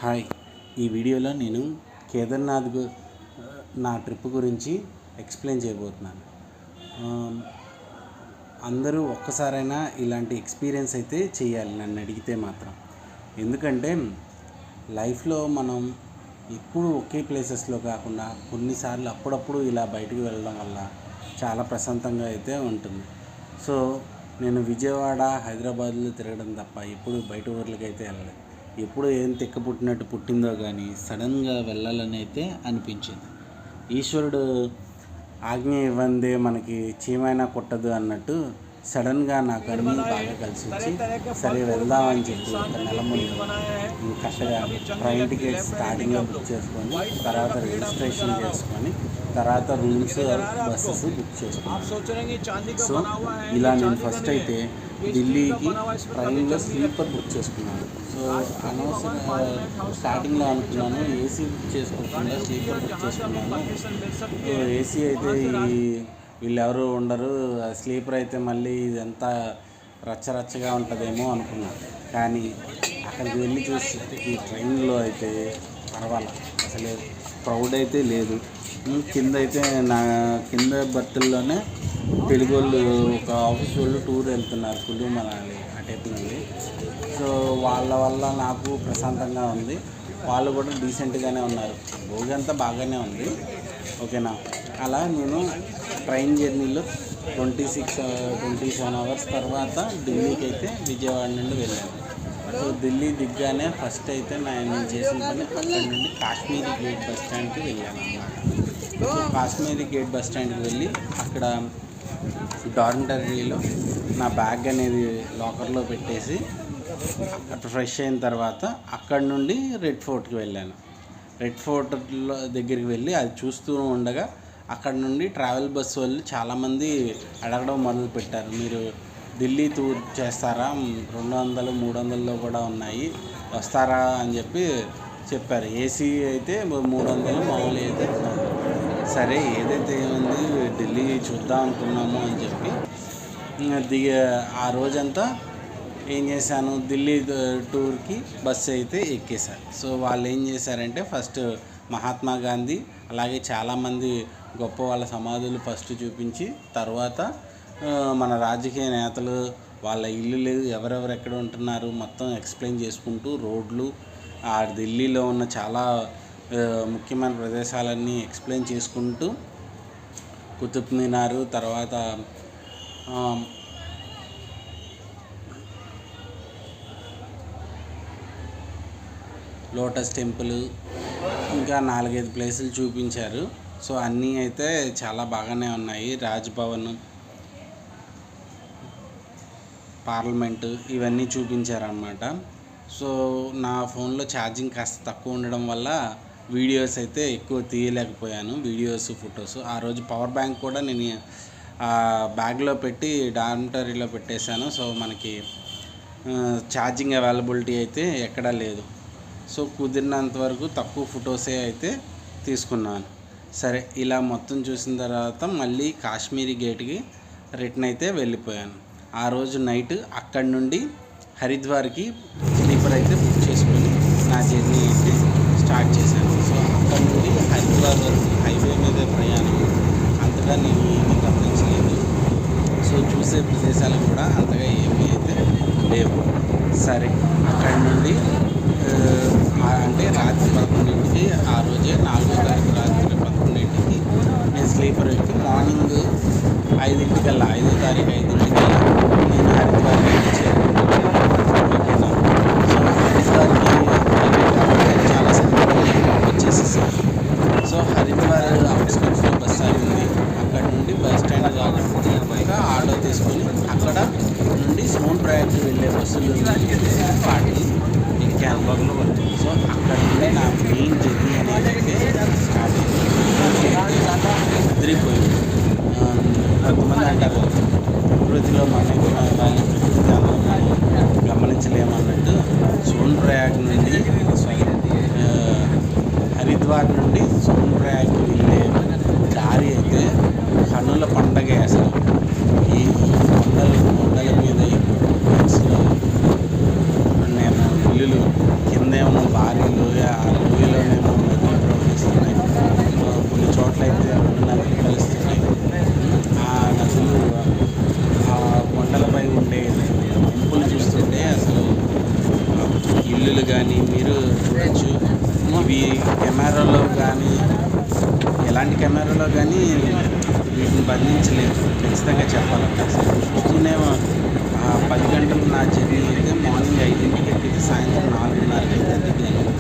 Hi, ఈ వీడియోలో నేను కేదార్నాథ్ నా ట్రిప్ గురించి ఎక్స్ప్లెయిన్ చేయబోతున్నాను. అందరూ ఒక్కసారైనా ఇలాంటి ఎక్స్పీరియన్స్ అయితే చేయాలి నన్ను అడిగితే మాత్రం. ఎందుకంటే లైఫ్లో మనం ఎప్పుడు ఒకే ప్లేసెస్లో కాకుండా కొన్నిసార్లు అప్పుడప్పుడు ఇలా బయటికి వెళ్ళడం వల్ల చాలా ప్రశాంతంగా అయితే ఉంటుంది. సో నేను విజయవాడ, హైదరాబాద్లో తిరగడం తప్ప ఎప్పుడు బయట ఊర్లకి అయితే వెళ్ళలేదు. ఎప్పుడు ఏం తిక్క పుట్టినట్టు పుట్టిందో కానీ సడన్గా వెళ్ళాలని అయితే అనిపించింది. ఈశ్వరుడు ఆజ్ఞ ఇవ్వందే మనకి చీమైనా కొట్టదు అన్నట్టు సడన్గా నాకు అన్నీ బాగా కలిసి వచ్చి సరే వెళ్దామని చెప్పి ఒక నెల ముందు కరెక్ట్గా ట్రైన్ టికెట్ స్టార్టింగ్లో బుక్ చేసుకొని, తర్వాత రిజిస్ట్రేషన్ చేసుకొని, తర్వాత రూమ్స్, బస్సెస్ బుక్ చేసుకున్నాను. సో ఇలా నేను ఫస్ట్ అయితే ఢిల్లీకి ట్రైన్లో స్లీపర్ బుక్ చేసుకున్నాను. సో అనవసరంగా స్టార్టింగ్లో అనుకున్నాను ఏసీ బుక్ చేసుకోకుండా స్లీపర్ బుక్ చేసుకున్నాను. ఏసీ అయితే వీళ్ళెవరు ఉండరు, స్లీపర్ అయితే మళ్ళీ ఇదంతా రచ్చరచ్చగా ఉంటుందేమో అనుకున్నాను. కానీ అక్కడికి వెళ్ళి చూస్తే ఈ ట్రైన్లో అయితే పర్వాలేదు, అసలు క్రౌడ్ అయితే లేదు. కింద అయితే నా కింద బర్తుల్లోనే తెలుగు వాళ్ళు, ఒక ఆఫీస్ వాళ్ళు టూర్ వెళ్తున్నారు కులు మనాలి ఆ టైప్ నుండి. సో వాళ్ళ వల్ల నాకు ప్రశాంతంగా ఉంది. వాళ్ళు కూడా డీసెంట్గానే ఉన్నారు. భోగి అంతా బాగానే ఉంది, ఓకేనా. అలా నేను ట్రైన్ జర్నీలో 27 అవర్స్ తర్వాత ఢిల్లీకి అయితే విజయవాడ నుండి వెళ్ళాను. సో ఢిల్లీ దిగ్గానే ఫస్ట్ అయితే నేను చేసిన పని అక్కడి నుండి కాశ్మీరీ గేట్ బస్ స్టాండ్కి వెళ్ళాను అన్నమాట. సో కాశ్మీరీ గేట్ బస్ స్టాండ్కి వెళ్ళి అక్కడ డార్మిటరీలో నా బ్యాగ్ అనేది లాకర్లో పెట్టేసి అక్కడ ఫ్రెష్ అయిన తర్వాత అక్కడ నుండి రెడ్ ఫోర్ట్కి వెళ్ళాను. రెడ్ ఫోర్ట్లో దగ్గరికి వెళ్ళి అది చూస్తూ ఉండగా అక్కడ నుండి ట్రావెల్ బస్సు వాళ్ళు చాలామంది అడగడం మొదలుపెట్టారు, మీరు ఢిల్లీ టూర్ చేస్తారా, 200, 300లో కూడా ఉన్నాయి, వస్తారా అని చెప్పారు. ఏసీ అయితే 300, మామూలు అయితే 200. సరే ఏదైతే ఏముంది ఢిల్లీ చూద్దాం అనుకున్నాము అని చెప్పి ఆ రోజంతా ఏం చేశాను, ఢిల్లీ టూర్కి బస్సు అయితే ఎక్కేశాను. సో వాళ్ళు ఏం చేశారంటే ఫస్ట్ మహాత్మా గాంధీ అలాగే చాలామంది గొప్ప వాళ్ళ సమాధులు ఫస్ట్ చూపించి, తర్వాత మన రాజకీయ నేతలు వాళ్ళ ఇల్లులు ఎవరెవరు ఎక్కడ ఉంటున్నారు మొత్తం ఎక్స్ప్లెయిన్ చేసుకుంటూ రోడ్లు, ఆ ఢిల్లీలో ఉన్న చాలా ముఖ్యమైన ప్రదేశాలన్నీ ఎక్స్ప్లెయిన్ చేసుకుంటూ కుతుబ్ మినారు, తర్వాత లోటస్ టెంపుల్, ఇంకా 4-5 ప్లేసులు చూపించారు. సో అన్నీ అయితే చాలా బాగానే ఉన్నాయి. రాజ్భవన్, పార్లమెంటు ఇవన్నీ చూపించారన్నమాట. సో నా ఫోన్లో ఛార్జింగ్ కాస్త తక్కువ ఉండడం వల్ల వీడియోస్ అయితే ఎక్కువ తీయలేకపోయాను, వీడియోస్, ఫొటోస్. ఆ రోజు పవర్ బ్యాంక్ కూడా నేను బ్యాగ్లో పెట్టి డార్మిటరీలో పెట్టేశాను. సో మనకి ఛార్జింగ్ అవైలబిలిటీ అయితే ఎక్కడా లేదు. సో కుదిరినంత వరకు తక్కువ ఫొటోసే అయితే తీసుకున్నాను. సరే ఇలా మొత్తం చూసిన తర్వాత మళ్ళీ కాశ్మీరీ గేట్కి రిటర్న్ అయితే వెళ్ళిపోయాను. ఆ రోజు నైట్ అక్కడి నుండి హరిద్వార్కి స్లీపర్ అయితే బుక్ చేసుకొని నా జర్నీ అయితే స్టార్ట్ చేశాను. సో అక్కడి నుండి హరిద్వార్ వరకు హైవే మీదే ప్రయాణం, అంతగా నేను ఏమీ గమనించలేదు. సో చూసే ప్రదేశాలు కూడా అంతగా ఏమీ అయితే లేవు. సరే అక్కడి నుండి అంటే రాత్రి 11ంటికి, ఆ రోజే 4వ తారీఖు రాత్రి 11ంటికి నేను స్లీపర్ ఎక్కి మార్నింగ్ 5ంటికల్లా, 5వ తారీఖు 5ంటికల్లా నేను హరిద్వార్కి చేరుకున్నాను. సో హరిద్వార్కి చాలా సందర్భంగా వచ్చేసేసాను. సో హరిద్వార్ అవుట్స్కట్స్లో బస్ ఆగింది. అక్కడ నుండి బస్ స్టాండ్ కాకుండా ఆటో తీసుకొని అక్కడ నుండి సోన్ ప్రయాగ్కి వెళ్ళే బస్సులు వాటిని ఎక్కాను. సో అక్కడ నుండి నా మెయిన్ జర్నీ అనేది స్టార్ట్ అయింది. అదిరిపోయింది. కొంతమంది అంటారు ప్రకృతిలో మనకి వాళ్ళ ప్రకృతి అందరం గమనించలేమన్నట్టు. సోన్ ప్రయాగ్ నుండి హరిద్వార్ నుండి సోన్ ప్రయాగ్కి వెళ్ళే దారి అయితే కన్నుల పండగ. అసలు ఈ కొండల మీద నేను ఇల్లులు కిందేమో భారీలు, ఇల్లులు కానీ మీరు చూడొచ్చు. ఇవి కెమెరాలో కానీ ఎలాంటి కెమెరాలో కానీ వీటిని బంధించలేదు ఖచ్చితంగా చెప్పాలంటే. అసలు చూస్తూనే 10 గంటలు నా జర్నీ అయితే మార్నింగ్ 5ంటికి ఎక్కితే సాయంత్రం 4:30కి అయితే దిగాను.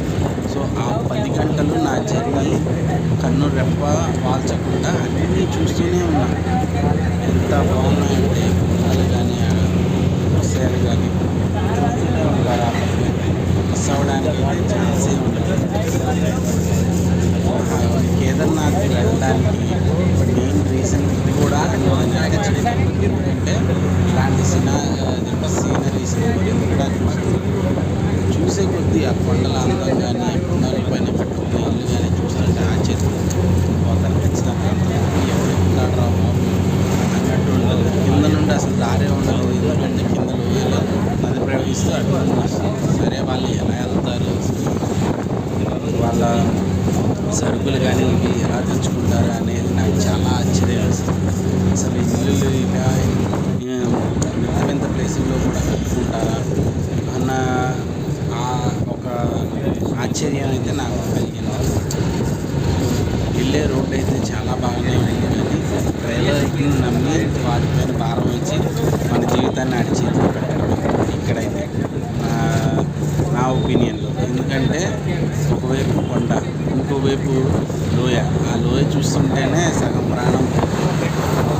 సో ఆ 10 గంటలు నా జర్నీ కన్ను రెప్ప వాల్చకుండా అన్నీ చూస్తూనే ఉన్నాను. ఎంత బాగున్నాయంటే బొమ్మలు కానీ విషయాలు కానీ మిస్ అవ్వడానికి అయితే ఛాన్సే ఉండదు. కేదార్నాథ్ వెళ్ళడానికి మెయిన్ రీజన్ ఇది కూడా ఎందుకంటే ఇలాంటి సీనరీస్ కూడా చూసే కొద్దీ ఆ కొండల అందం కానీ ఆ కొండల పైన కట్టుకునే ఇల్లు కానీ చూస్తుంటే ఆశ్చర్యపోతాను ఖచ్చితంగా. ఎవరెక్కుతాడు రా బాబు అన్నట్టు ఉండదు. కింద నుండి అసలు దారే ఉండదు, ఎందుకంటే కింద లోయలో నది ప్రవహిస్తూ అటు వస్తుంది. సరే వాళ్ళు ఎలా వెళ్తారు, వాళ్ళ సరుకులు కానీ ఇవి ఎలా తెచ్చుకుంటారు అనేది నాకు చాలా ఆశ్చర్యం వేస్తుంది. అసలు ఇల్లులు ఇలా వింత వింత ప్లేసుల్లో కూడా కట్టుకుంటారా అన్న ఒక ఆశ్చర్యం అయితే నాకు కలిగింది అనమాట. వెళ్ళే రోడ్డు అయితే చాలా బాగానే ఉంది, కానీ డ్రైవర్కి నమ్మి వాటిపైన భారం వచ్చి మన జీవితాన్ని అడిచేతిలో పెట్టడం ఇక్కడైతే నా ఒపీనియన్లో. ఎందుకంటే ఒకవైపు కొండ, ఇంకోవైపు లోయ. ఆ లోయ చూస్తుంటేనే సగం ప్రాణం పోతుంది.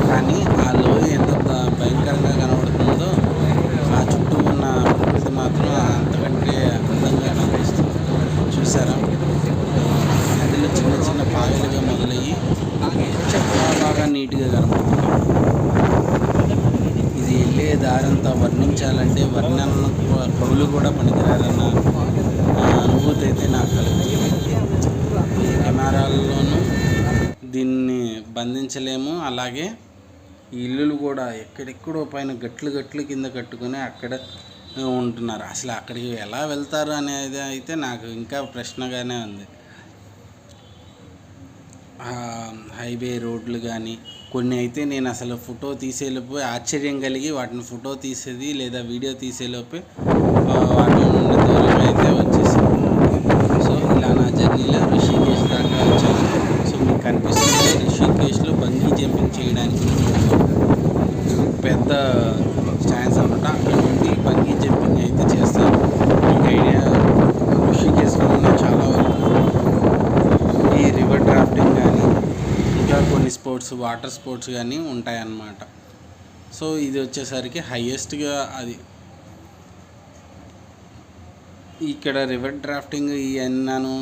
కానీ ఆ లోయ ఎంత భయంకరంగా కనబడుతుందో ఆ చుట్టూ ఉన్న ప్రకృతి మాత్రం అంతకంటే అందంగా కనిపిస్తుంది. చూసారా, నదిలో చిన్న చిన్న పాయలుగా మొదలయ్యి చాలా బాగా నీట్గా కనబడుతుంది. ఇది వెళ్ళే దారంతా వర్ణించాలంటే వర్ణన కవులు కూడా పనికిరారన్న అనుభూతి అయితే నాకు కలుగుతుంది. ఈ కెమెరాల్లోనూ దీన్ని బంధించలేము. అలాగే ఈ ఇల్లులు కూడా ఎక్కడెక్కడో పైన గట్లు కింద కట్టుకొని అక్కడ ఉంటున్నారు. అసలు అక్కడికి ఎలా వెళ్తారు అనేది అయితే నాకు ఇంకా ప్రశ్నగానే ఉంది. హైవే రోడ్లు కానీ కొన్ని అయితే నేను అసలు ఫోటో తీసేలోపే ఆశ్చర్యం కలిగి వాటిని ఫోటో తీసేది లేదా వీడియో తీసేలోపే వాటి నుండి దూరం అయితే వచ్చేసింది. సో ఇలా నా జర్నీలో రిషికేశ్ దాకా వచ్చాను. సో మీకు కనిపిస్తుంది రిషికేశ్లో బంగీ జంపింగ్ చేయడానికి పెద్ద స్టాండ్స్ అనమాట. అక్కడ నుండి బంగీ జంపింగ్ అయితే చేస్తారు. మీకు ఐడియా రిషికేశ్లో ఉన్న చాలా వరకు ఈ రివర్ డ్రాఫ్టింగ్ కానీ ఇంకా కొన్ని వాటర్ స్పోర్ట్స్ కానీ ఉంటాయన్నమాట. సో ఇది వచ్చేసరికి హైయెస్ట్గా అది ఇక్కడ రివర్ డ్రాఫ్టింగ్ ఇవన్నాను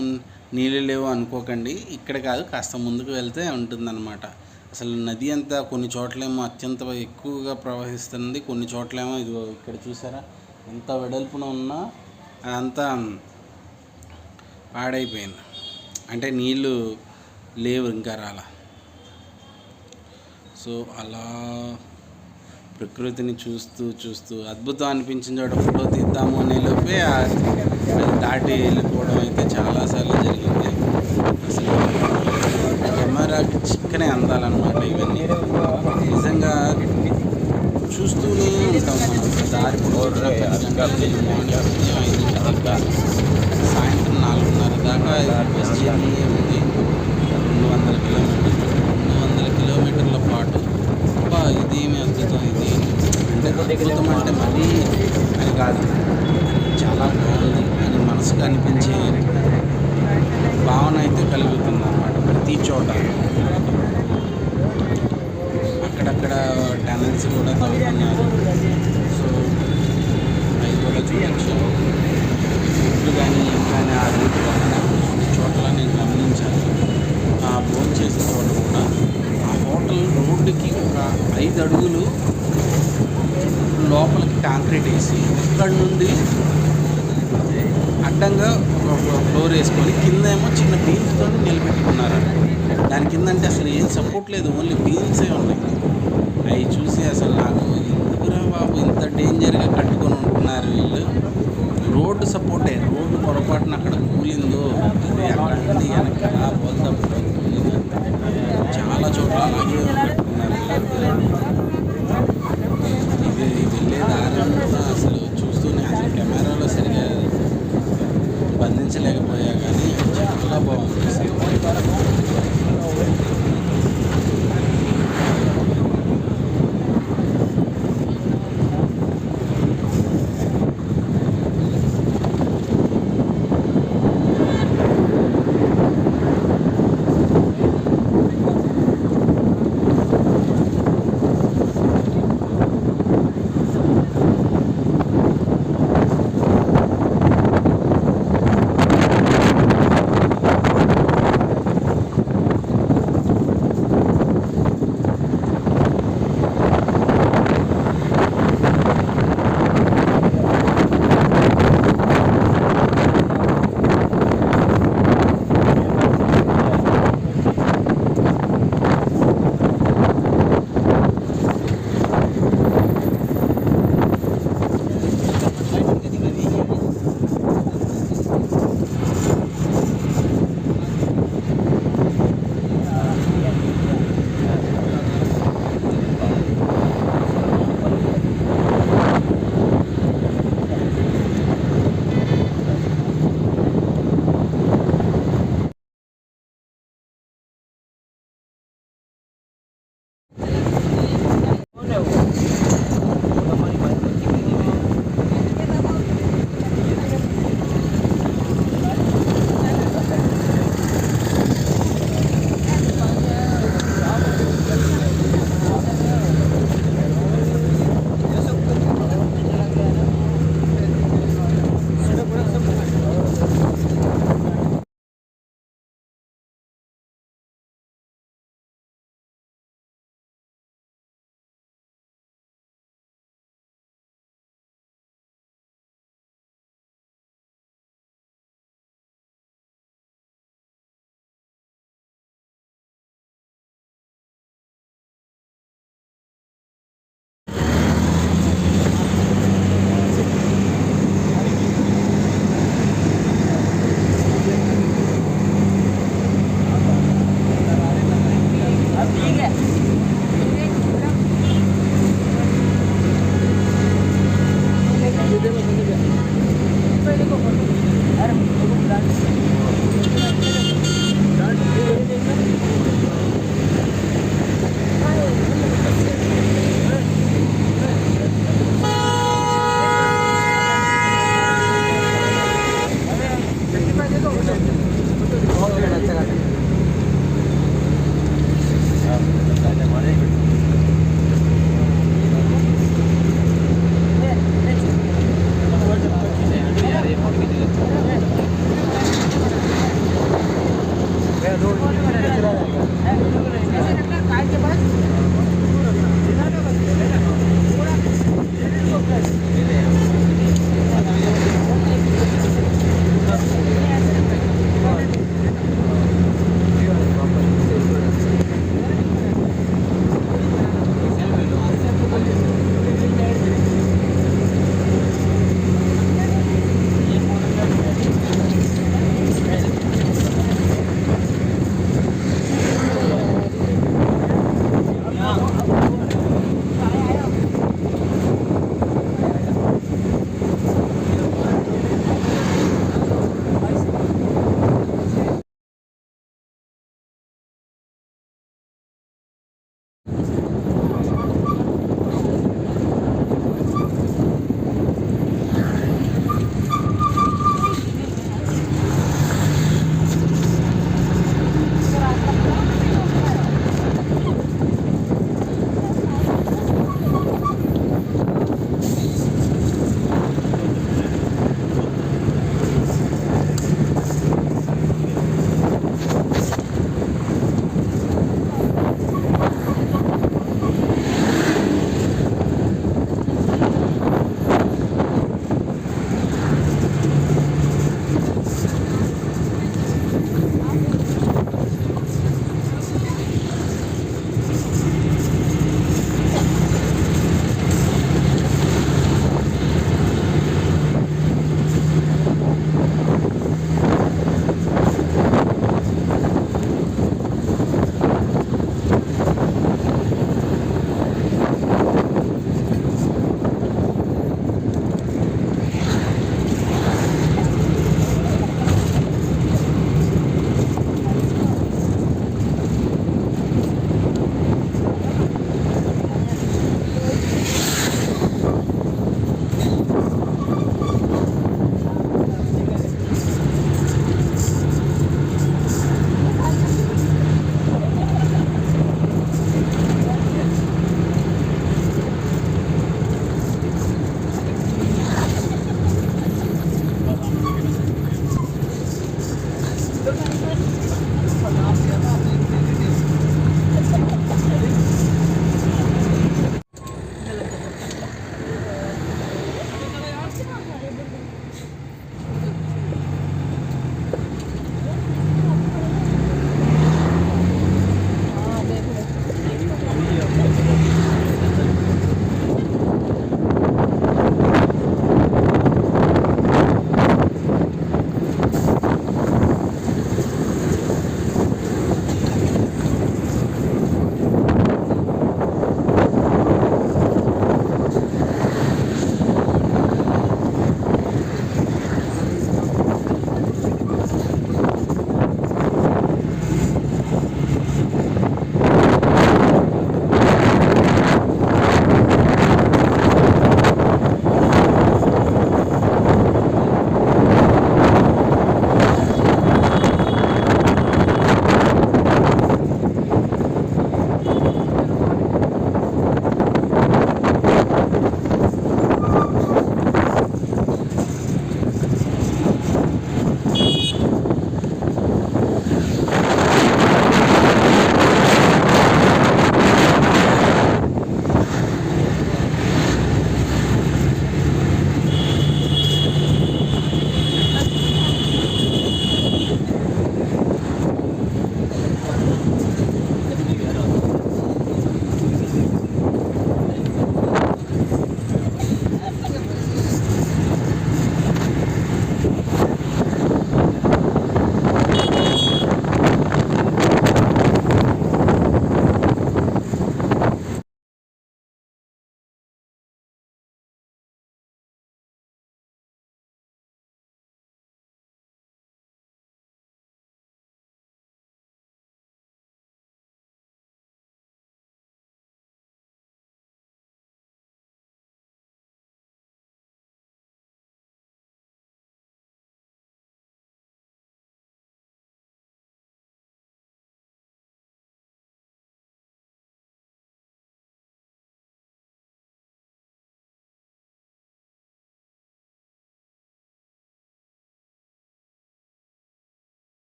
నీళ్ళు లేవు అనుకోకండి. ఇక్కడ కాదు, కాస్త ముందుకు వెళ్తే ఉంటుందన్నమాట. అసలు నది అంతా కొన్ని చోట్లేమో అత్యంత ఎక్కువగా ప్రవహిస్తుంది, కొన్ని చోట్లేమో ఇది ఇక్కడ చూసారా ఎంత వెడల్పున ఉన్నా అదంతా పాడైపోయింది. అంటే నీళ్ళు లేవు, ఇంకా రాలా. సో అలా ప్రకృతిని చూస్తూ అద్భుతం అనిపించిన చోట ఫోటో తీద్దాము అనే లోపే అది దాటి వెళ్ళిపోవడం అయితే చాలాసార్లు జరిగింది. అసలు కెమెరాకి చిక్కనే అందాలన్నమాట ఇవన్నీ. నిజంగా చూస్తూనే ఉంటాం మనం. దారి పొడవునా 10 గంటలు మార్నింగ్ 5 దాకా సాయంత్రం 4:30 దాకా బస్ జర్నీ ఉంది. 200 కిలోమీటర్ల పాటు. ఇదేమి అద్భుతం, ఇది అంటే అద్భుతం అంటే మరీ అని కాదు, చాలా బాగుంది అని మనసుకు అనిపించే భావన అయితే కలుగుతుంది అన్నమాట ప్రతి చోట. అక్కడక్కడ టనల్స్ కూడా తవ్వుతున్నారు. సో అవి కూడా చూడవచ్చు. ఫుడ్ కానీ కానీ ఆ రూట్ పక్కన కొన్ని చోట్ల నేను గమనించాను. ఆ భోజనం చేసిన చోట కూడా ఆ హోటల్ రోడ్డుకి ఒక 5 అడుగులు లోపలికి కాంక్రీట్ వేసి అక్కడ నుండి అడ్డంగా ఒక ఫ్లోర్ వేసుకొని కింద ఏమో చిన్న బీమ్స్తో నిలబెట్టుకున్నారు. దాని కింద అంటే అసలు ఏం సపోర్ట్ లేదు, ఓన్లీ బీమ్సే ఉన్నాయి. అవి చూసి అసలు నాకు ఎందుకురా బాబు ఇంత డేంజర్గా కట్టుకొని ఉంటున్నారు వీళ్ళు. రోడ్డు సపోర్టే, రోడ్డు పొరపాటున అక్కడ కూలిందో అది అక్కడ నుండి వెనక్కి అలా పోతప్పుడు కూలిందో. చాలా చోట్ల అలాగే కట్టుకున్నారు. ఇది వెళ్ళే దారి కూడా అసలు చూస్తూనే అసలు కెమెరాలో సరిగా బంధించలేకపోయా కానీ చాలా బాగుంది అసలు.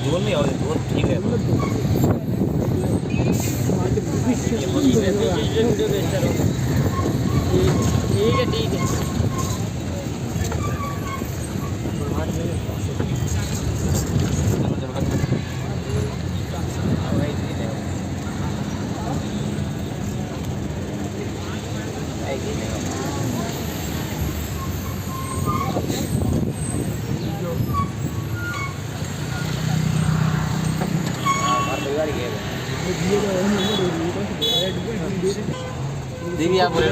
जोन में आओ जोन ठीक है ठीक है ठीक है देवी आप बोले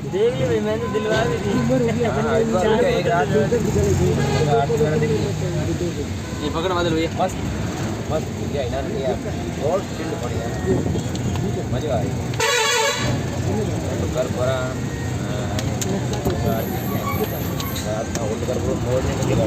देवी भाई मैंने दिलवा भी दी एक रात ये पकड़ मत लो ये मस्त मस्त क्या इधर लिया और चिल्ड बढ़िया मजा आई तो कर पूरा रात में होल्ड कर पूरा मोड़ नहीं निकला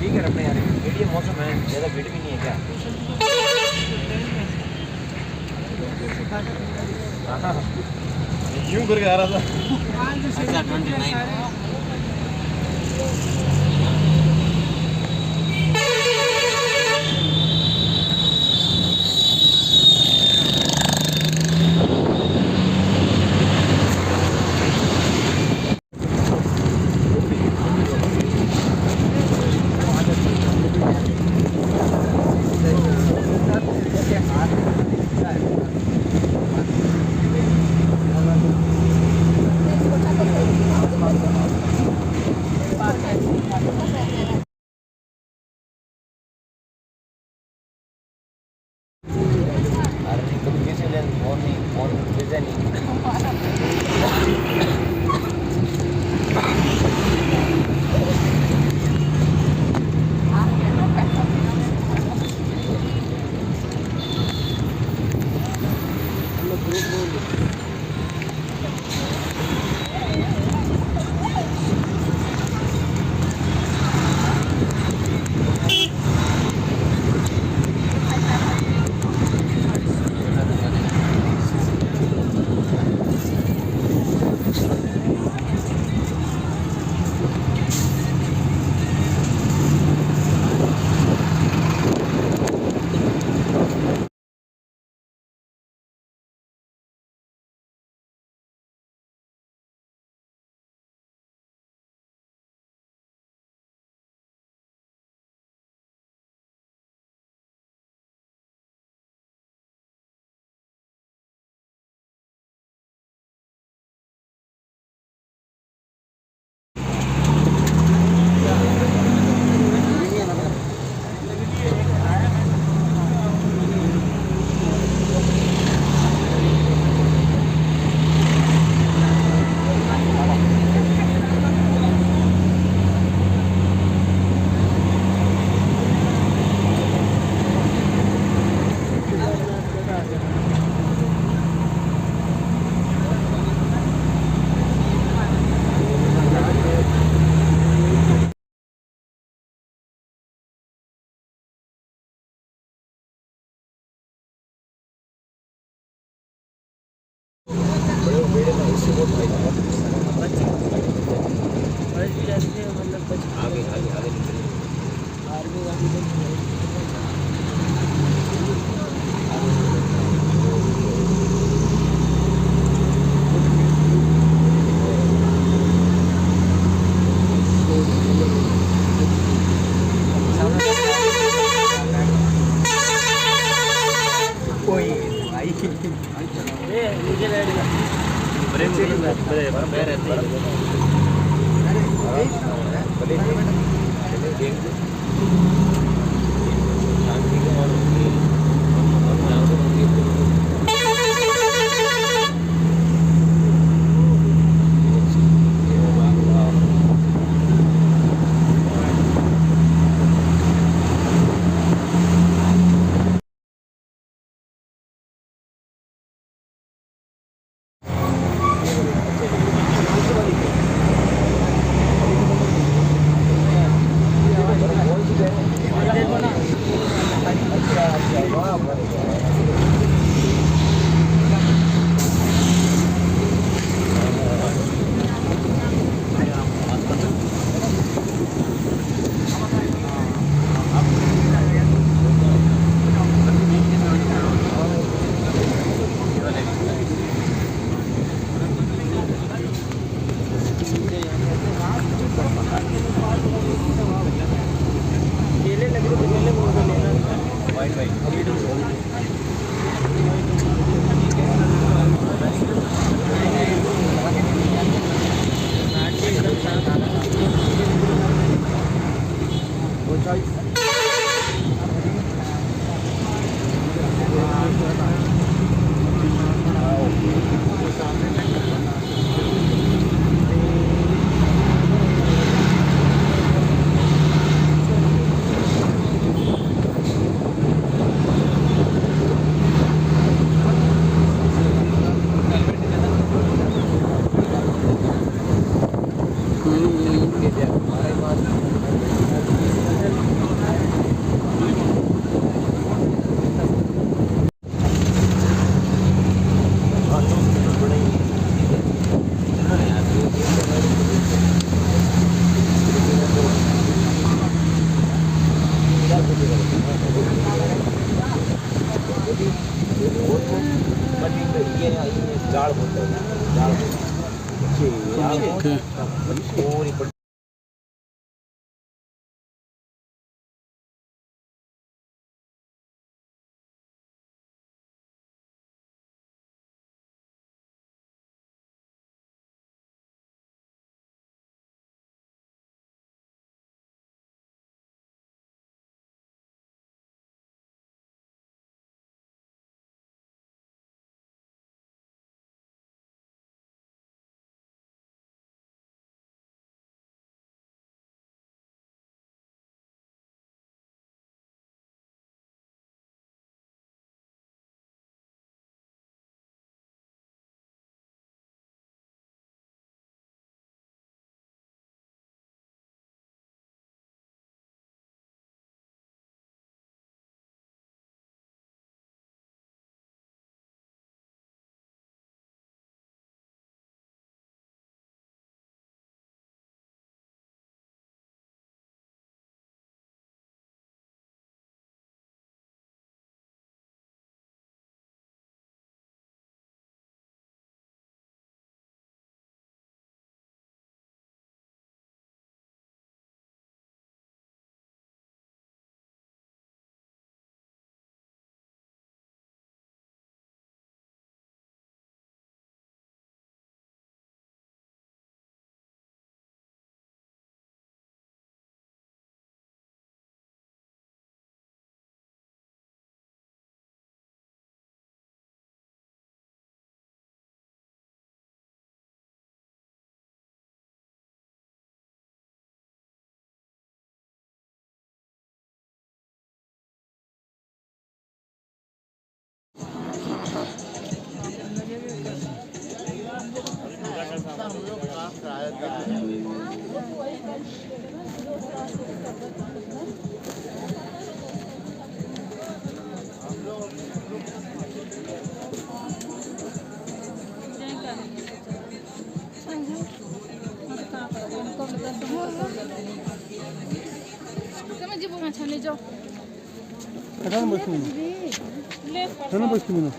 ठीक है रखना यार मीडियम मौसम है ज़्यादा भीड़ भी नहीं है क्या यूं करके आ रहा था 29 इससे बहुत भाई बहुत बस जैसे मतलब बच आगे आगे आगे निकले आर्मी वाली कोई भाई ये मुझे बैठेगा ब्रेक ब्रेक रहती है भले देख शांति के और केले लग रहे केले बोल रहे लेना वाइट वाइट जाड़ बोलते हैं जाड़ ओके पूरी क्या करेंगे Sama je bukan chale jo. Kadang bosmu. Kadang bosmu.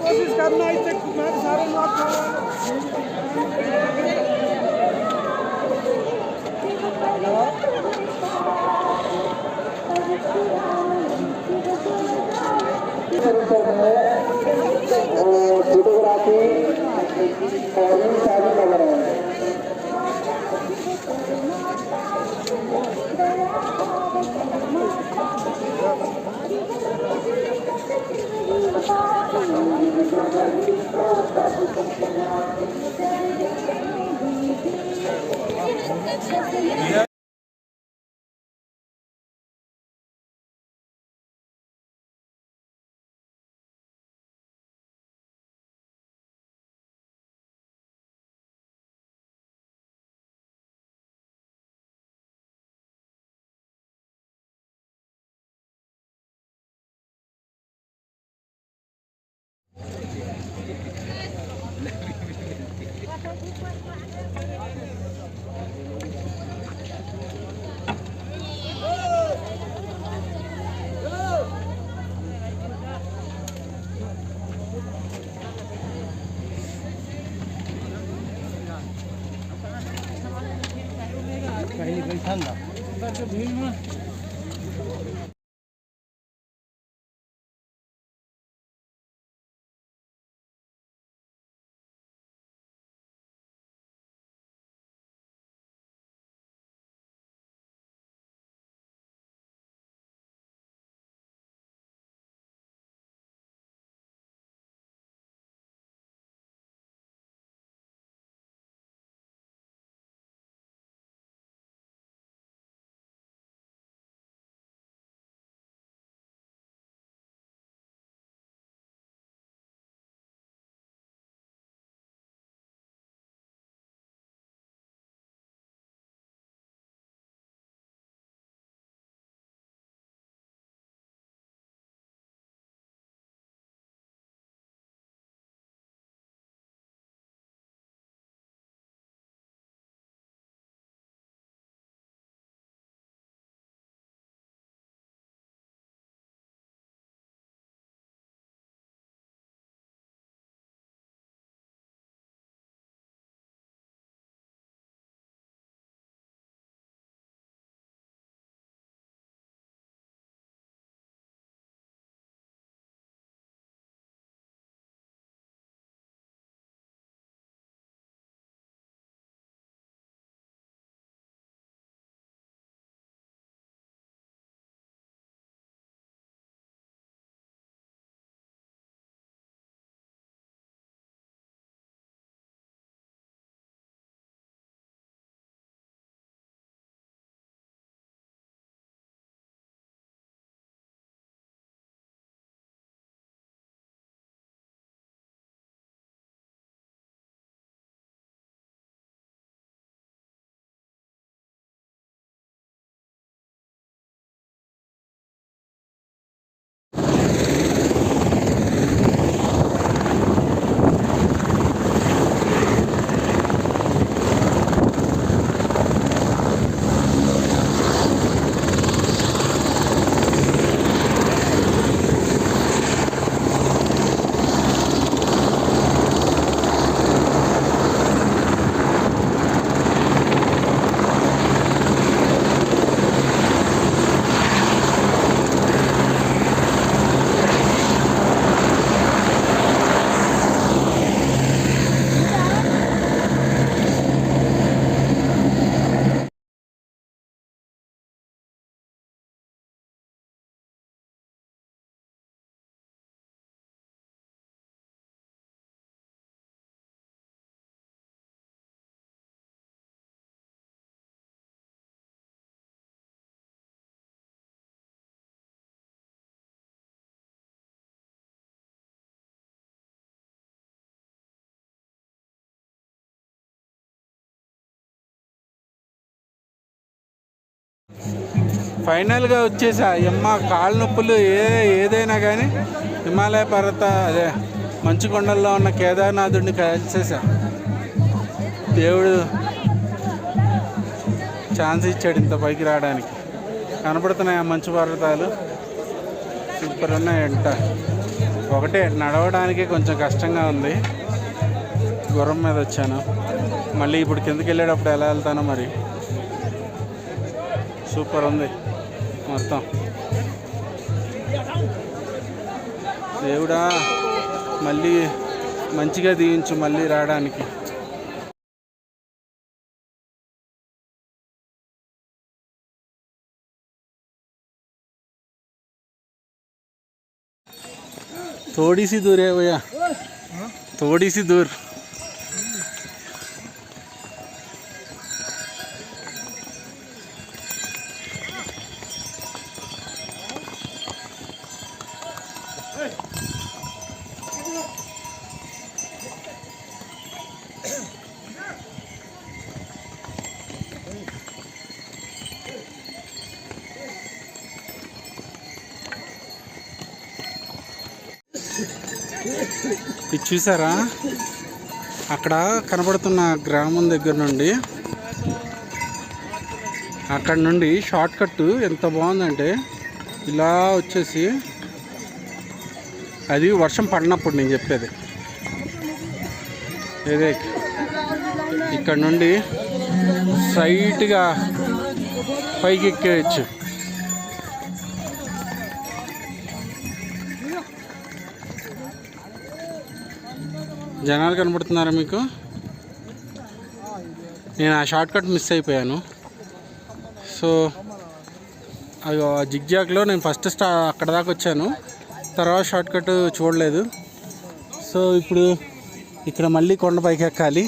कोशिश करना इतने मैं सारे फोटोग्राफी और सारी खबर है कहीं बैठा ना ఫైనల్గా వచ్చేసా. అమ్మ కాళ్ళ నొప్పులు ఏదైనా కానీ హిమాలయ పర్వత అదే మంచు కొండల్లో ఉన్న కేదార్నాథుడిని కలిసేసా. దేవుడు ఛాన్స్ ఇచ్చాడు ఇంత పైకి రావడానికి. కనపడుతున్నాయి ఆ మంచు పర్వతాలు, సూపర్ ఉన్నాయంట. ఒకటే నడవడానికి కొంచెం కష్టంగా ఉంది. గుర్రం మీద వచ్చాను, మళ్ళీ ఇప్పుడు కిందకి వెళ్ళేటప్పుడు ఎలా వెళ్తానో మరి. సూపర్ ఉంది మొత్తం. దేవుడా మళ్ళీ మంచిగా దీయించు మళ్ళీ రావడానికి. थोड़ी सी दूर है भैया, थोड़ी सी दूर. ఇది చూసారా, అక్కడ కనబడుతున్న గ్రామం దగ్గర నుండి అక్కడ నుండి షార్ట్ కట్ ఎంత బాగుందంటే ఇలా వచ్చేసి, అది వర్షం పడినప్పుడు నేను చెప్పేది. ఇదే ఇక్కడ నుండి స్ట్రైట్గా పైకి ఎక్కేయచ్చు. జనాలు కనబడుతున్నారా మీకు? నేను ఆ షార్ట్ కట్ మిస్ అయిపోయాను. సో అది జిగ్జాగ్లో నేను ఫస్ట్ అక్కడ దాకా వచ్చాను, తర్వాత షార్ట్ కట్ చూడలేదు. సో ఇప్పుడు ఇక్కడ మళ్ళీ కొండ పైకి ఎక్కాలి.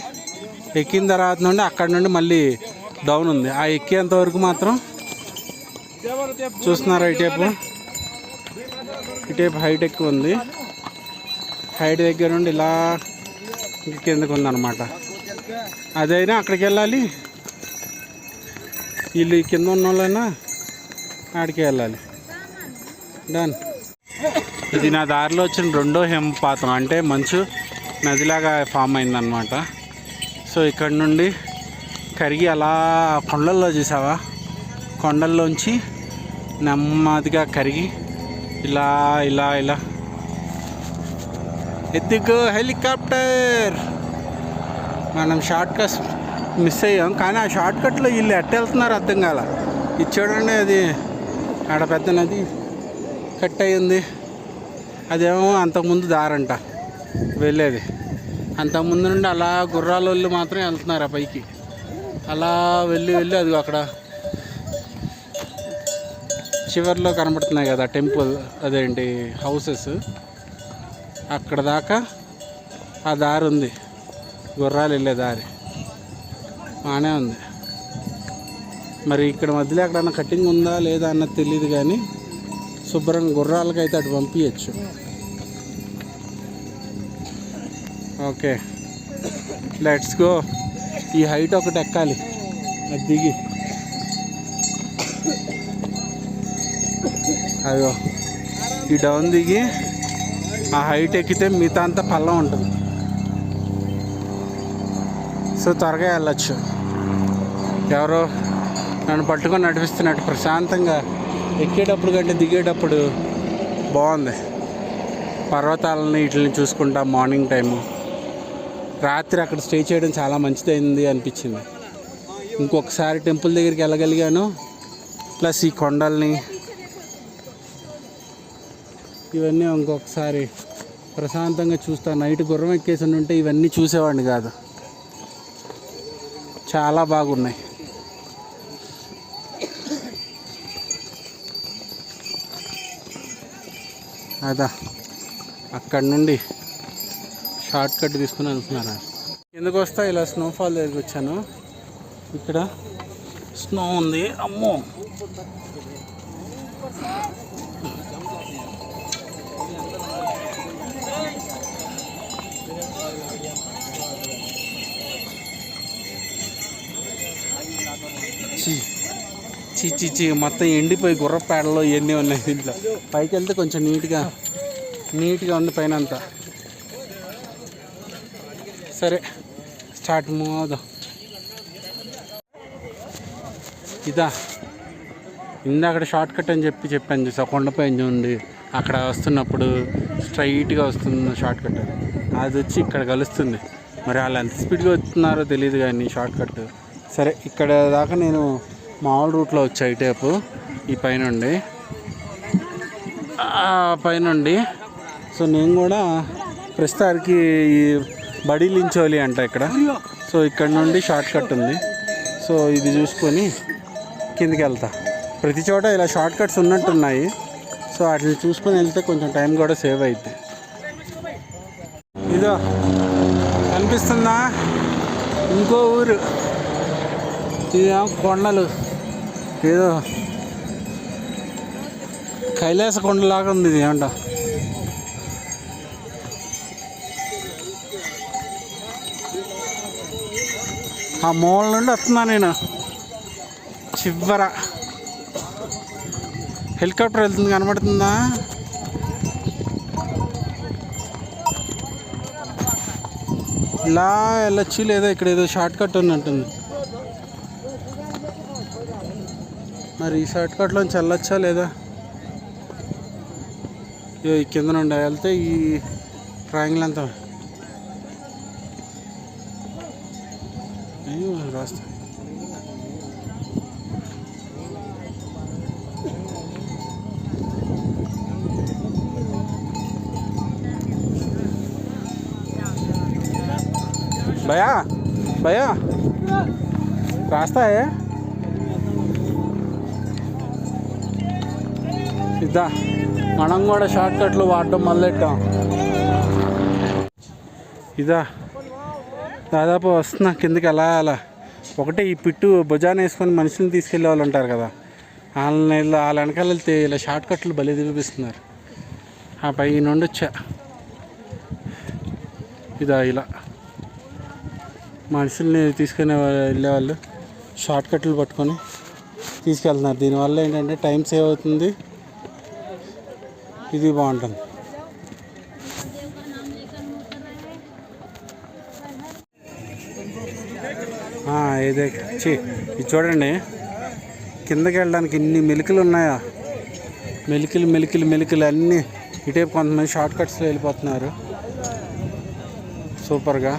ఎక్కిన తర్వాత నుండి అక్కడ నుండి మళ్ళీ డౌన్ ఉంది. ఆ ఎక్కేంత వరకు మాత్రం చూస్తున్నారా, ఇటేపు హైట్ ఎక్కువ ఉంది. హైట్ దగ్గర నుండి ఇలా కిందకు ఉందన్నమాట. అదైనా అక్కడికి వెళ్ళాలి, వీళ్ళు కింద ఉన్న వాళ్ళైనా ఆడికి వెళ్ళాలి. డన్. ఇది నా దారిలో వచ్చిన రెండో హిమపాతం, అంటే మంచు నదిలాగా ఫామ్ అయిందన్నమాట. సో ఇక్కడ నుండి కరిగి అలా కొండల్లో చూసావా, కొండల్లోంచి నెమ్మదిగా కరిగి ఇలా ఇలా ఇలా ఎత్తుకు హెలికాప్టర్. మనం షార్ట్ కట్ మిస్ అయ్యాం, కానీ ఆ షార్ట్ కట్లో వీళ్ళు ఎట్ట వెళ్తున్నారు అర్థం కాల. ఇది చూడండి, అది ఆడ పెద్ద నది కట్ అయ్యింది. అదేమో అంతకుముందు దారంట వెళ్ళేది. అంతకుముందు నుండి అలా గుర్రాల వాళ్ళు మాత్రం వెళ్తున్నారు ఆ పైకి. అలా వెళ్ళి వెళ్ళి అది అక్కడ చివర్లో కనబడుతున్నాయి కదా టెంపుల్, అదేంటి హౌసెస్, అక్కడ దాకా ఆ దారి ఉంది, గుర్రాలు వెళ్ళే దారి బాగానే ఉంది. మరి ఇక్కడ మధ్యలో ఎక్కడన్నా కటింగ్ ఉందా లేదా అన్నది తెలియదు, కానీ శుభ్రంగా గుర్రాలకైతే అటు పంపించచ్చు. Okay, let's go. ఈ హైట్ ఒకటి ఎక్కాలి, అది దిగి అయ్యో ఈ డౌన్ దిగి ఆ హైట్ ఎక్కితే మిగతా అంతా పల్లం ఉంటుంది. సో త్వరగా వెళ్ళచ్చు. ఎవరో నన్ను పట్టుకొని నడిపిస్తున్నట్టు ప్రశాంతంగా ఎక్కేటప్పుడు కంటే దిగేటప్పుడు బాగుంది. పర్వతాలని వీటిని చూసుకుంటా మార్నింగ్ టైము. రాత్రి అక్కడ స్టే చేయడం చాలా మంచిదైంది అనిపించింది. ఇంకొకసారి టెంపుల్ దగ్గరికి వెళ్ళగలిగాను, ప్లస్ ఈ కొండల్ని ఇవన్నీ ఇంకొకసారి ప్రశాంతంగా చూస్తాను. నైట్ గుర్రం ఎక్కేసి ఉంటే ఇవన్నీ చూసేవాడిని కాదు. చాలా బాగున్నాయి. అదా అక్కడ నుండి షార్ట్ కట్ తీసుకుని వెళ్తున్నారా. ఎందుకు వస్తా ఇలా స్నోఫాల్ దగ్గరికి వచ్చాను. ఇక్కడ స్నో ఉంది, అమ్మో. చిచ్చి మొత్తం ఎండిపోయి గుర్రపేడలో ఇవన్నీ ఉన్నాయి దీంట్లో. పైకి వెళ్తే కొంచెం నీట్గా ఉంది పైన అంతా. సరే స్టార్ట్ మోదాం. ఇదా ఇందాక షార్ట్ కట్ అని చెప్పాను చూసా, కొండపై ఉంది అక్కడ వస్తున్నప్పుడు స్ట్రైట్గా వస్తుంది షార్ట్ కట్. అది వచ్చి ఇక్కడ కలుస్తుంది. మరి వాళ్ళు ఎంత స్పీడ్గా వస్తున్నారో తెలియదు కానీ షార్ట్ కట్. సరే ఇక్కడ దాకా నేను మామూలు రూట్లో వచ్చా ఇటేపు, ఈ పైనుండి సో నేను కూడా ప్రస్తుతానికి ఈ బడిలించోలి అంట ఇక్కడ. సో ఇక్కడ నుండి షార్ట్ కట్ ఉంది. సో ఇది చూసుకొని కిందికి వెళ్తా. ప్రతి చోట ఇలా షార్ట్ కట్స్ ఉన్నట్టున్నాయి. సో వాటిని చూసుకొని వెళ్తే కొంచెం టైం కూడా సేవ్ అవుతుంది. ఇదో కనిపిస్తుందా ఇంకో ఊరు. ఇదేమో కొండలు, ఏదో కైలాస కొండలాగా ఉంది ఇది. ఏమంట ఆ మూల నుండి వస్తున్నా నేను. చివర హెలికాప్టర్ వెళ్తుంది, కనబడుతుందా? ఇలా వెళ్ళొచ్చు, లేదా ఇక్కడ ఏదో షార్ట్ కట్ ఉన్నట్టుంది. మరి ఈ షార్ట్ కట్లోంచి వెళ్ళొచ్చా లేదా? ఈ కింద నుండి వెళ్తే ఈ ట్రయాంగిల్ అంతా అయ్యో రాస్తా. భయా భయా రాస్తా ఇద్దా. మనం కూడా షార్ట్ కట్లు వాడడం మొదలెట్టాం. ఇదా దాదాపు వస్తున్నా కిందకి. అలా ఒకటే ఈ పిట్టు భుజాన్ని వేసుకొని మనుషులను తీసుకెళ్ళే వాళ్ళు ఉంటారు కదా, వాళ్ళ వెనకాల వెళ్తే ఇలా షార్ట్ కట్లు భలే చూపిస్తున్నారు. ఆ పై నుండి వచ్చా. ఇదా ఇలా మనుషుల్ని తీసుకునే వెళ్ళేవాళ్ళు షార్ట్ కట్లు పట్టుకొని తీసుకెళ్తున్నారు. దీనివల్ల ఏంటంటే టైం సేవ్ అవుతుంది, ఇది బాగుంటుంది. ఇది చూడండి, కిందకి వెళ్ళడానికి ఇన్ని మెలికలు ఉన్నాయా. మెలికలు అన్నీ ఇటేపు. కొంతమంది షార్ట్ కట్స్లో వెళ్ళిపోతున్నారు సూపర్గా.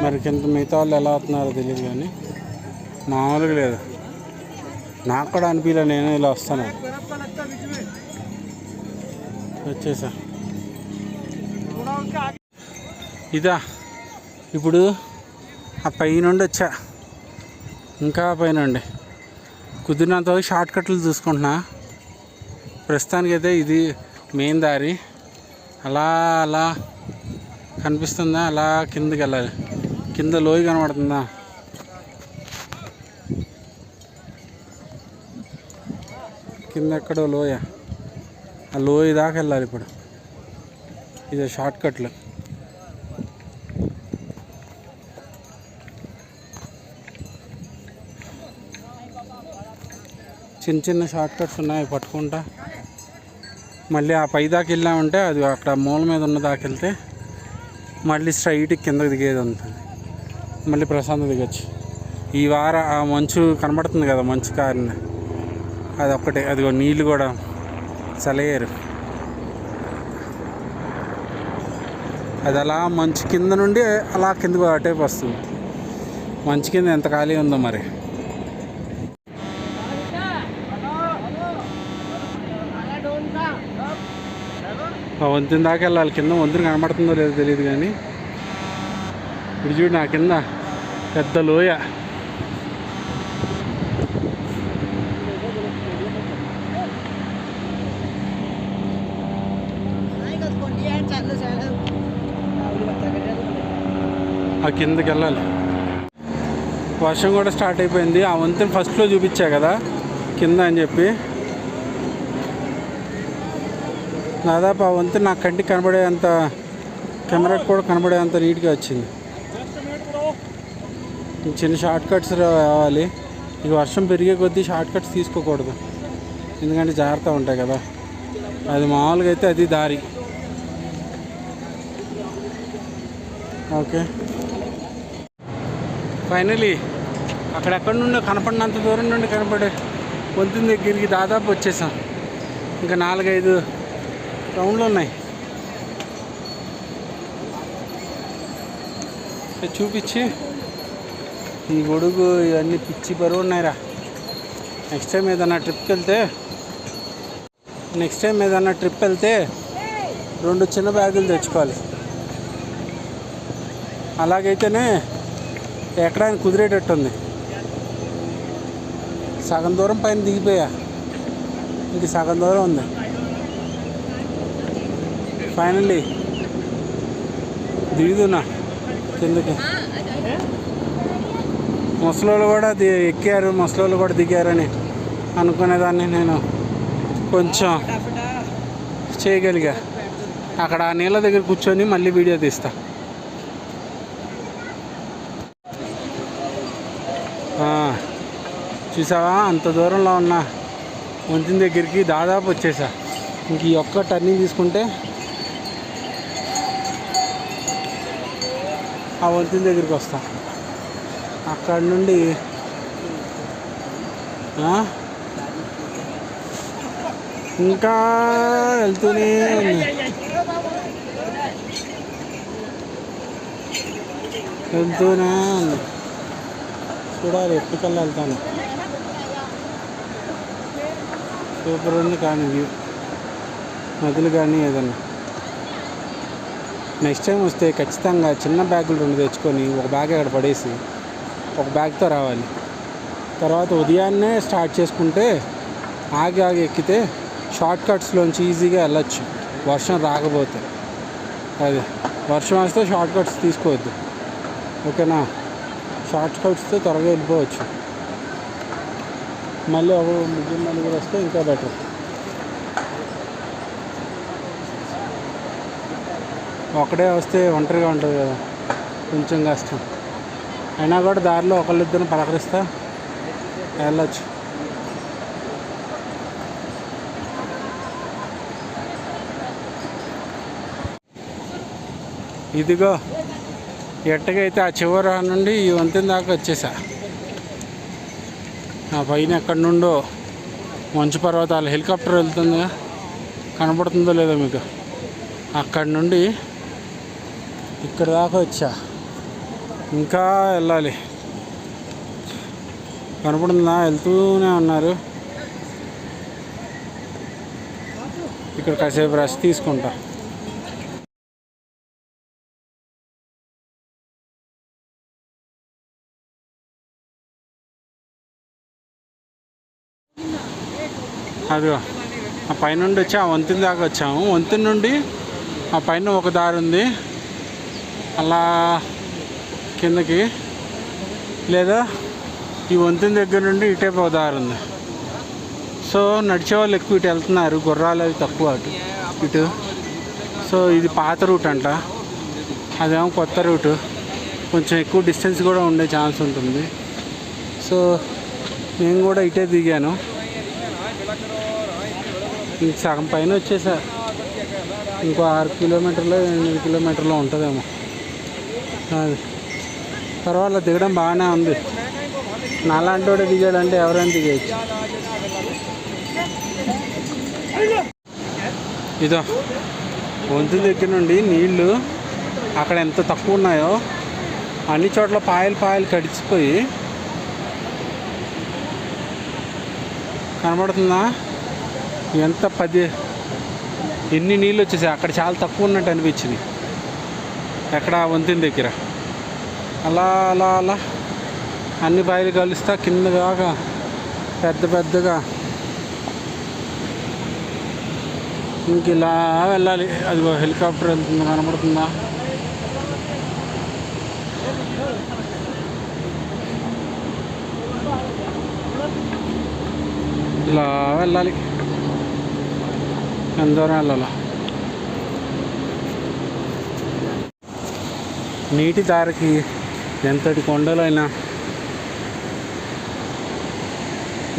మరి కింద మిగతా వాళ్ళు ఎలా అవుతున్నారో తెలియదు కానీ మామూలుగా లేదు. నాకు కూడా అనిపించలే, నేను ఇలా వస్తాను. వచ్చేసా. ఇదా ఇప్పుడు ఆ పై నుండి వచ్చా, ఇంకా పైనండి కుదిరినంత షార్ట్ కట్లు చూసుకుంటున్నా. ప్రస్తుతానికైతే ఇది మెయిన్ దారి. అలా కనిపిస్తుందా? అలా కిందకి వెళ్ళాలి. కింద లోయ కనబడుతుందా? కింద ఎక్కడో లోయ, ఆ లోయ దాకా వెళ్ళాలి ఇప్పుడు. ఇది షార్ట్ కట్లు. చిన్న షార్ట్ కట్స్ ఉన్నాయి పట్టుకుంటా. మళ్ళీ ఆ పై దాకా వెళ్ళామంటే అది అక్కడ మూల మీద ఉన్న దాకా వెళ్తే మళ్ళీ స్ట్రైట్ కిందకి దిగేది ఉంటుంది. మళ్ళీ ప్రశాంతంగా దిగచ్చు. ఈ వారం ఆ మంచు కనబడుతుంది కదా, మంచు కారిన అది ఒక్కటే. అదిగో నీళ్ళు కూడా చలేరు. అది అలా మంచు కింద నుండి అలా కిందకు అటేపు వస్తుంది. మంచు కింద ఎంత ఖాళీ ఉందో మరి. ఆ వంతుని దాకా వెళ్ళాలి. కింద వంతుని కనబడుతుందో లేదో తెలియదు కానీ ఇప్పుడు చూడు నా కింద పెద్ద లోయ. ఆ కిందకి వెళ్ళాలి. వర్షం కూడా స్టార్ట్ అయిపోయింది. ఆ వంతుని ఫస్ట్లో చూపించా కదా కింద అని చెప్పి. దాదాపు ఆ వంతు నా కంటికి కనబడేంత, కెమెరాకి కూడా కనబడేంత నీట్గా వచ్చింది. చిన్న షార్ట్ కట్స్ రావాలి. ఇక వర్షం పెరిగే కొద్దీ షార్ట్ కట్స్ తీసుకోకూడదు, ఎందుకంటే జాగ్రత్త ఉంటాయి కదా. అది మామూలుగా అయితే అది దారి. ఓకే, ఫైనలీ అక్కడెక్కడి నుండి కనపడినంత దూరం నుండి కనపడే వంతెన దగ్గరికి దాదాపు వచ్చేసాం. ఇంకా 4-5 రౌండ్లు ఉన్నాయి. చూపించి ఈ గొడుగు ఇవన్నీ పిచ్చి బరువు ఉన్నాయిరా. నెక్స్ట్ టైం ఏదైనా ట్రిప్ వెళ్తే 2 చిన్న బ్యాగులు తెచ్చుకోవాలి. అలాగైతేనే ఎక్కడానికి కుదిరేటట్టుంది. సగం దూరం పైన దిగిపోయా, ఇంక సగం దూరం ఉంది. ఫైనల్లీ దిగుతున్నా కిందకి. ముసలోళ్ళు కూడా ఎక్కారు, ముసలోళ్ళు కూడా దిగారని అనుకునేదాన్ని. నేను కొంచెం చేయగలిగా. అక్కడ ఆ నీళ్ళ దగ్గర కూర్చొని మళ్ళీ వీడియో తీస్తా. చూసావా, అంత దూరంలో ఉన్న వంతెన దగ్గరికి దాదాపు వచ్చేసా. ఇంక ఈ ఒక్క టర్నింగ్ తీసుకుంటే ఆ వంతెన దగ్గరికి వస్తా. అక్కడ నుండి ఇంకా వెళ్తూనే ఉంది. చూడాలి ఎప్పటికల్లా వెళ్తాను. సూపర్ ఉంది కానీ వ్యూ, నదులు కానీ ఏదన్నా. నెక్స్ట్ టైం వస్తే ఖచ్చితంగా చిన్న బ్యాగులు 2 తెచ్చుకొని ఒక బ్యాగ్ అక్కడ పడేసి ఒక బ్యాగ్తో రావాలి. తర్వాత ఉదయాన్నే స్టార్ట్ చేసుకుంటే ఆగి ఎక్కితే షార్ట్ కట్స్లోంచి ఈజీగా వెళ్ళొచ్చు, వర్షం రాకపోతే. అది వర్షం వస్తే షార్ట్ కట్స్ తీసుకోవద్దు, ఓకేనా? షార్ట్ కట్స్తో త్వరగా వెళ్ళిపోవచ్చు. మళ్ళీ ఒక 3-4 వస్తే ఇంకా బెటర్. ఒకడే వస్తే ఒంటరిగా ఉంటుంది కదా, కొంచెం కష్టం. అయినా కూడా దారిలో ఒకళ్ళిద్దరిని పలకరిస్తా వెళ్ళొచ్చు. ఇదిగో ఎట్టగైతే ఆ చివర నుండి ఈ వంతెన దాకా వచ్చేసా. ఆ పైన ఎక్కడి నుండో మంచు పర్వతాలు, హెలికాప్టర్ వెళ్తుందిగా, కనపడుతుందో లేదో మీకు. అక్కడి నుండి ఇక్కడ దాకా వచ్చా, ఇంకా వెళ్ళాలి. కనపడుతుందా? వెళ్తూనే ఉన్నారు. ఇక్కడ కాసేపు రెస్ట్ తీసుకుంటా. అదిగో ఆ పైనుండి వచ్చి ఆ వంతెన దాకా వచ్చాము. వంతెన నుండి ఆ పైన ఒక దారి ఉంది అలా కిందకి, లేదా ఈ వంతెన దగ్గర నుండి ఇటే ఒక దారి ఉంది. సో నడిచే వాళ్ళు ఎక్కువ ఇటు వెళ్తున్నారు, గుర్రాలు అవి తక్కువ ఇటు. సో ఇది పాత రూట్ అంట, అదేమో కొత్త రూటు. కొంచెం ఎక్కువ డిస్టెన్స్ కూడా ఉండే ఛాన్స్ ఉంటుంది. సో నేను కూడా ఇటే దిగాను. సగం పైన వచ్చేసా. ఇంకో 6 కిలోమీటర్లో 8 కిలోమీటర్లో ఉంటుందేమో. అది పర్వాలేదు, దిగడం బాగానే ఉంది. నాలాంటి వాడు దిగాడంటే ఎవరైనా దిగేయచ్చు. ఇదో వంతెన దగ్గర నుండి నీళ్ళు అక్కడ ఎంత తక్కువ ఉన్నాయో అన్ని చోట్ల పాయలు కడిచిపోయి కనబడుతుందా? ఎంత ఎన్ని నీళ్ళు వచ్చేసాయి. అక్కడ చాలా తక్కువ ఉన్నట్టు అనిపించింది ఎక్కడ వంతెన దగ్గర. అలా అలా అలా అన్ని పాయలు కలుస్తా కింద దాకా పెద్దగా ఇంక ఇలా వెళ్ళాలి. అదిగో హెలికాప్టర్ వెళ్తుంది, కనబడుతుందా? ఇలా వెళ్ళాలి. ఎంత దూరం వెళ్ళాలా? నీటి దారికి ఎంతటి కొండలైనా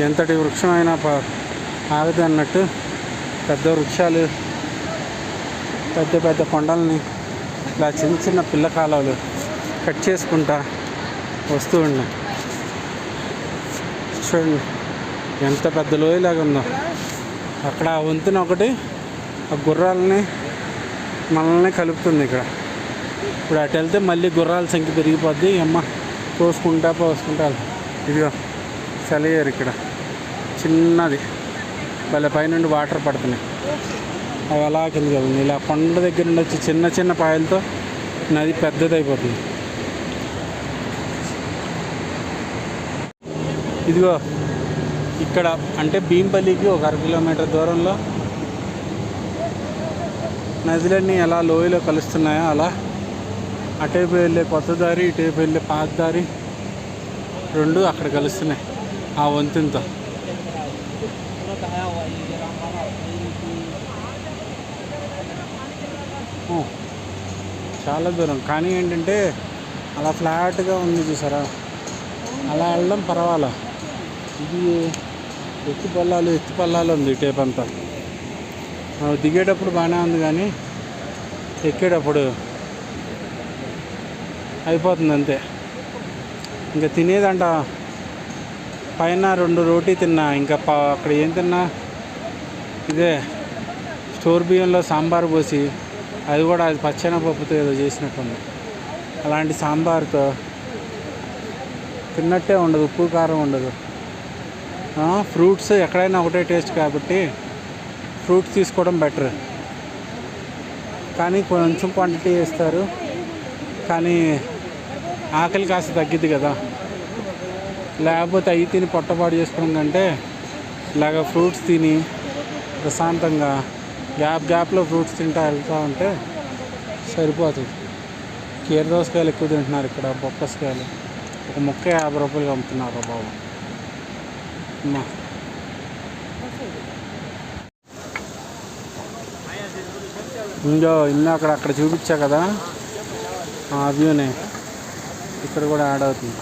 ఎంతటి వృక్షమైనా ఆగదు అన్నట్టు పెద్ద వృక్షాలు, పెద్ద పెద్ద కొండల్ని ఇలా చిన్న చిన్న పిల్ల కాలువలు కట్ చేసుకుంటా వస్తూ ఉన్నాయి. చూడండి ఎంత పెద్ద లోయలాగా ఉందో. అక్కడ ఆ వంతెన ఒకటి ఆ గుర్రాలని మనల్ని కలుపుతుంది. ఇక్కడ ఇప్పుడు అటు వెళ్తే మళ్ళీ గుర్రాల సంఖ్య పెరిగిపోద్ది. అమ్మ పోసుకుంటా ఇదిగో సెలయేరు ఇక్కడ చిన్నది భలే పైనుండి వాటర్ పడుతున్నాయి. అవి అలా కిందకి వెళ్తుంది. ఇలా కొండ దగ్గర నుండి వచ్చి చిన్న చిన్న పాయలతో నది పెద్దదైపోతుంది. ఇదిగో ఇక్కడ అంటే భీంపల్లికి ఒక 1/2 కిలోమీటర్ దూరంలో నదులన్నీ ఎలా లోయలో కలుస్తున్నాయో అలా అటేపు వెళ్ళే కొత్త దారి, ఇటేపు వెళ్ళే పాత దారి రెండు అక్కడ కలుస్తున్నాయి ఆ వంతెనతో. చాలా దూరం, కానీ ఏంటంటే అలా ఫ్లాట్గా ఉంది చూసారా, అలా వెళ్ళడం పర్వాలా. ఇది ఎత్తు పల్లాలు ఉంది టేప్ అంతా. దిగేటప్పుడు బాగానే ఉంది, కానీ ఎక్కేటప్పుడు అయిపోతుంది అంతే. ఇంకా తినేదంట పైన 2 రోటీ తిన్నా, ఇంకా అక్కడ ఏం తిన్నా ఇదే స్టోర్ బియ్యంలో సాంబార్ పోసి, అది కూడా అది పచ్చెనపప్పుతో ఏదో చేసినట్టుంది. అలాంటి సాంబార్తో తిన్నట్టే ఉండదు, ఉప్పు కారం ఉండదు. ఫ్రూట్స్ ఎక్కడైనా ఒకటే టేస్ట్ కాబట్టి ఫ్రూట్స్ తీసుకోవడం బెటర్, కానీ కొంచెం క్వాంటిటీ వేస్తారు. కానీ ఆకలి కాస్త తగ్గిద్ది కదా, లేకపోతే అవి తిని పొట్టపాటు చేసుకోవడం కంటే ఇలాగ ఫ్రూట్స్ తిని ప్రశాంతంగా గ్యాప్లో ఫ్రూట్స్ తింటా వెళ్తూ ఉంటే సరిపోతుంది. కీరదోసకాయలు ఎక్కువ తింటున్నారు ఇక్కడ, బొక్కసకాయలు ఒక ముక్క 50 రూపాయలు అమ్ముతున్నారు బాబు. అమ్మా ఇంకా అక్కడ చూపించా కదా ఆ వ్యూనే ఇక్కడ కూడా యాడ్ అవుతుంది.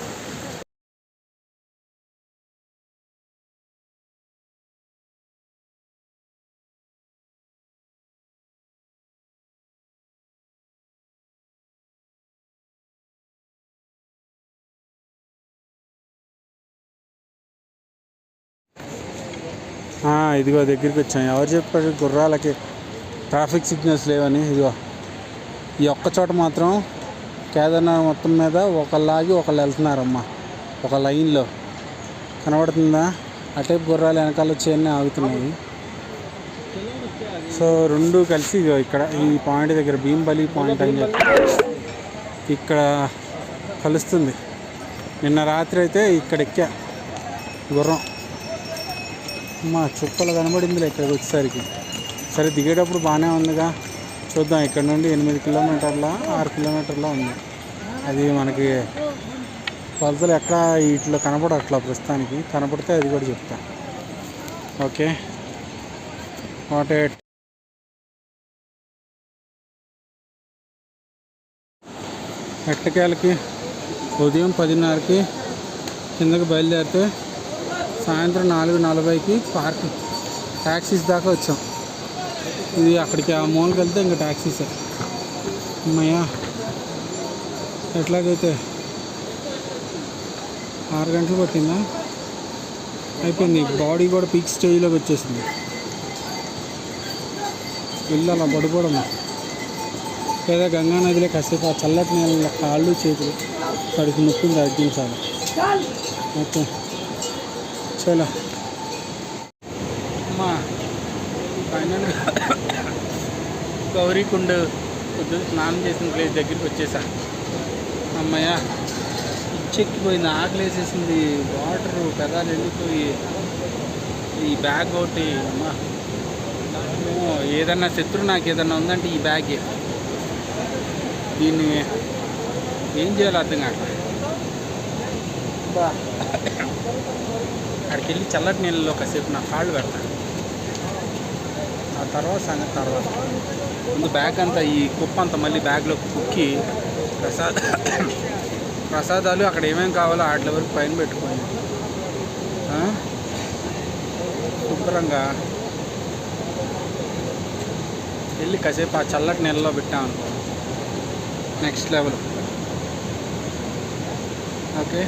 ఇదిగో దగ్గరికి వచ్చాం. ఎవరు చెప్పారు గుర్రాలకి ట్రాఫిక్ సిగ్నల్స్ లేవని? ఇదిగో ఈ ఒక్క చోట మాత్రం కేదార్నాథ్ మొత్తం మీద ఒకళ్ళాగి ఒకళ్ళు వెళ్తున్నారమ్మా, ఒక లైన్లో కనబడుతుందా? అటే గుర్రాలు వెనకాల వచ్చి ఆగుతున్నాయి. సో రెండు కలిసి ఇక్కడ ఈ పాయింట్ దగ్గర భీంపల్లి పాయింట్ అని చెప్పి ఇక్కడ కలుస్తుంది. నిన్న రాత్రి అయితే ఇక్కడ ఎక్కా గుర్రం. అమ్మా చుక్కలు కనబడిందిలే ఇక్కడికి వచ్చేసరికి. సరే దిగేటప్పుడు బాగానే ఉందిగా, చూద్దాం. ఇక్కడ నుండి 8 కిలోమీటర్ల 6 కిలోమీటర్ల ఉంది. అది మనకి కొలతలు ఎక్కడ వీటిలో కనపడట్లా ప్రస్తుతానికి, కనపడితే అది కూడా చెప్తా. ఓకే వాటే ఎట్టకేలకి ఉదయం 10:30కి కిందకి బయలుదేరితే సాయంత్రం 4:40కి పార్కింగ్ ట్యాక్సీస్ దాకా వచ్చాం. ఇది అక్కడికి ఆ మూలకి వెళ్తే ఇంకా ట్యాక్సీసే. అమ్మయ్యా ఎట్లాగైతే 6 గంటలు పట్టిందా, అయిపోయింది. బాడీ కూడా పీక్ స్టేజ్లోకి వచ్చేసింది. వెళ్ళి అలా పడిపోవడం, లేదా గంగా నదిలో కాసేపు ఆ చల్లటి నీళ్ళ కాళ్ళు చేతులు కడుపు నొప్పిని తగ్గించాలి. ఓకే చలో అమ్మా. ఫైనల్ గౌరీకుండ పొద్దున్న స్నానం చేసిన ప్లేస్ దగ్గరికి వచ్చేసా. అమ్మయ్య ఇచ్చెక్కిపోయింది, ఆకలి వేసేసింది, వాటరు పెదాలు వెళ్ళిపోయి ఈ బ్యాగ్ ఒకటి. అమ్మా ఏదన్నా శత్రువు నాకు ఏదన్నా ఉందంటే ఈ బ్యాగే. దీన్ని ఏం చేయాలో అర్థం కాక అక్కడికి వెళ్ళి చల్లటి నీళ్ళలో కాసేపు నా కాళ్ళు పెడతాను. ఆ తర్వాత సంగతి తర్వాత. ముందు బ్యాగ్ అంతా ఈ కుప్ప అంతా మళ్ళీ బ్యాగ్లో కుక్కి ప్రసాదాలు అక్కడ ఏమేమి కావాలో వాటి వరకు పైన పెట్టుకోండి. శుభ్రంగా వెళ్ళి కాసేపు ఆ చల్లటి నీళ్ళలో పెట్టామనుకో నెక్స్ట్ లెవెల్. ఓకే.